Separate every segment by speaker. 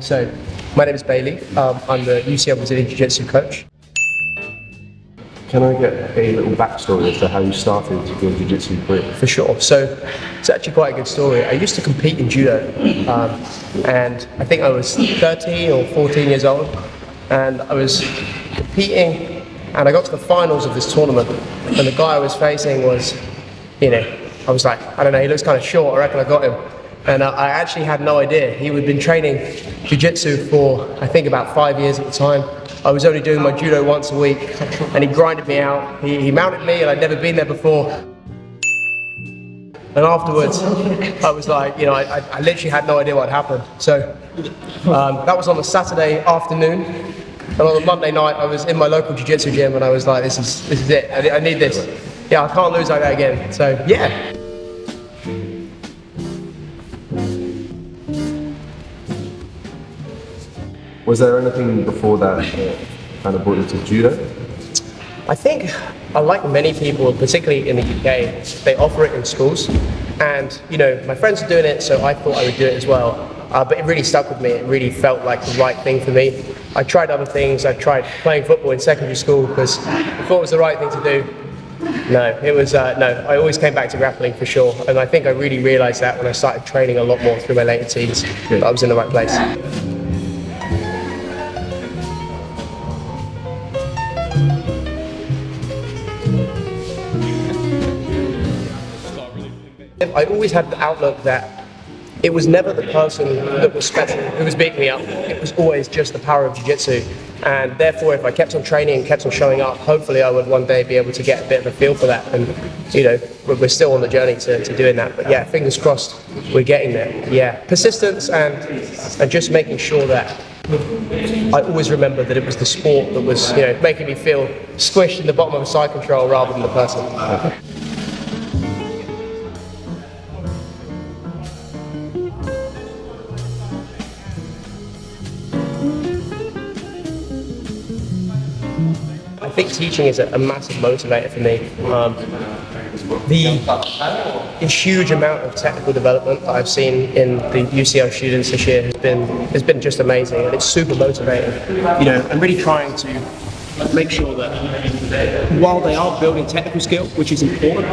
Speaker 1: So, my name is Bailey. I'm the UCL BJJ Jiu-Jitsu coach.
Speaker 2: Can I get a little backstory as to how you started your Jiu-Jitsu career?
Speaker 1: For sure. So, it's actually quite a good story. I used to compete in judo, and I think I was 13 or 14 years old, and I was competing, and I got to the finals of this tournament, and the guy I was facing was, I was like, I don't know, he looks kind of short, I reckon I got him. And I actually had no idea. He had been training Jiu-Jitsu for, I think, about 5 years at the time. I was only doing my judo once a week, and he grinded me out. He mounted me, and I'd never been there before. And afterwards, I was like, I literally had no idea what had happened. So that was on a Saturday afternoon, and on a Monday night, I was in my local Jiu-Jitsu gym, and I was like, this is it. I need this. Yeah, I can't lose like that again. So yeah.
Speaker 2: Was there anything before that kind of brought you to judo?
Speaker 1: I think, like many people, particularly in the UK, they offer it in schools. And, my friends are doing it, so I thought I would do it as well. But it really stuck with me. It really felt like the right thing for me. I tried other things. I tried playing football in secondary school because I thought it was the right thing to do. No, it was, no, I always came back to grappling for sure. And I think I really realised that when I started training a lot more through my later teens, that I was in the right place. I always had the outlook that it was never the person that was special who was beating me up. It was always just the power of Jiu-Jitsu. And therefore, if I kept on training and kept on showing up, hopefully I would one day be able to get a bit of a feel for that. And, we're still on the journey to doing that. But yeah, fingers crossed, we're getting there. Yeah, persistence and just making sure that I always remember that it was the sport that was, making me feel squished in the bottom of a side control rather than the person. I think teaching is a massive motivator for me. The huge amount of technical development that I've seen in the UCL students this year has been just amazing, and it's super motivating. I'm really trying to make sure that while they are building technical skill, which is important,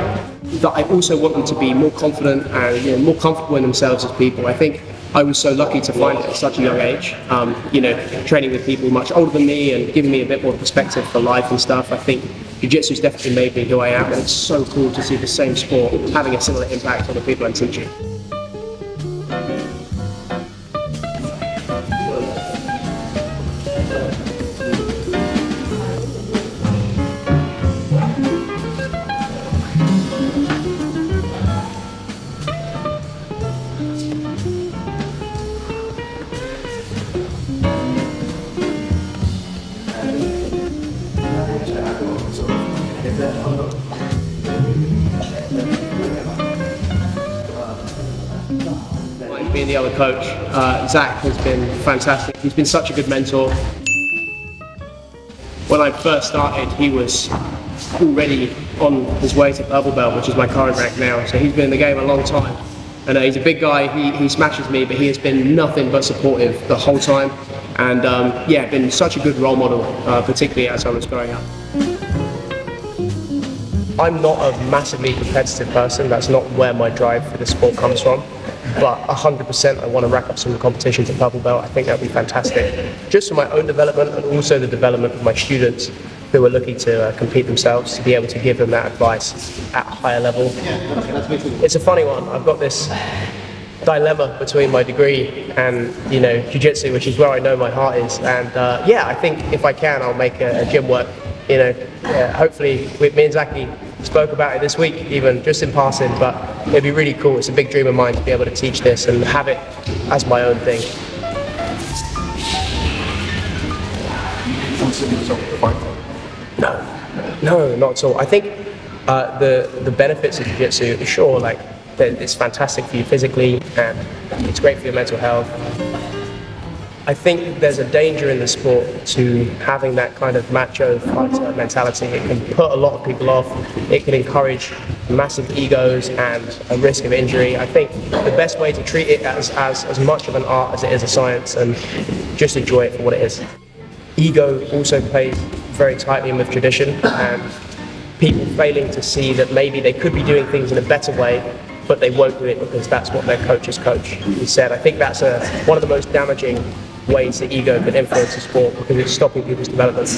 Speaker 1: that I also want them to be more confident and more comfortable in themselves as people. I think I was so lucky to find it at such a young age, training with people much older than me and giving me a bit more perspective for life and stuff. I think Jiu-Jitsu's definitely made me who I am, and it's so cool to see the same sport having a similar impact on the people I'm teaching. Being the other coach, Zach has been fantastic. He's been such a good mentor. When I first started, he was already on his way to purple belt, which is my current rank now. So he's been in the game a long time. And he's a big guy, he smashes me, but he has been nothing but supportive the whole time. And been such a good role model, particularly as I was growing up. I'm not a massively competitive person. That's not where my drive for the sport comes from. But 100% I want to rack up some competitions at purple belt. I think that would be fantastic. Just for my own development and also the development of my students who are looking to compete themselves, to be able to give them that advice at a higher level. It's a funny one. I've got this dilemma between my degree and Jiu-Jitsu, which is where I know my heart is. And I think if I can, I'll make a gym work. Hopefully, me and Zachy spoke about it this week, even just in passing, but it'd be really cool. It's a big dream of mine to be able to teach this and have it as my own thing. No, not at all. I think the benefits of Jiu-Jitsu, sure, it's fantastic for you physically and it's great for your mental health. I think there's a danger in the sport to having that kind of macho fighter mentality. It can put a lot of people off. It can encourage massive egos and a risk of injury. I think the best way to treat it as much of an art as it is a science, and just enjoy it for what it is. Ego also plays very tightly in with tradition, and people failing to see that maybe they could be doing things in a better way, but they won't do it because that's what their coach's coach said. I think that's one of the most damaging ways that ego can influence the sport, because it's stopping people's development.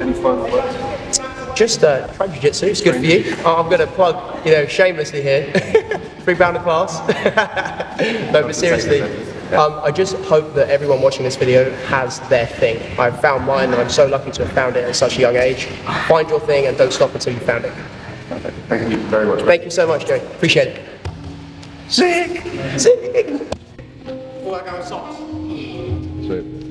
Speaker 2: Any final words?
Speaker 1: Just try Jiu-Jitsu, it's good for you. I'm going to plug, shamelessly here, 3-pounder class. No, but seriously, I just hope that everyone watching this video has their thing. I've found mine, and I'm so lucky to have found it at such a young age. Find your thing and don't stop until you found it.
Speaker 2: Perfect. Thank you very much.
Speaker 1: Thank you so much, Joey. Appreciate it. Sick! Sick! All that going socks.
Speaker 2: Sweet.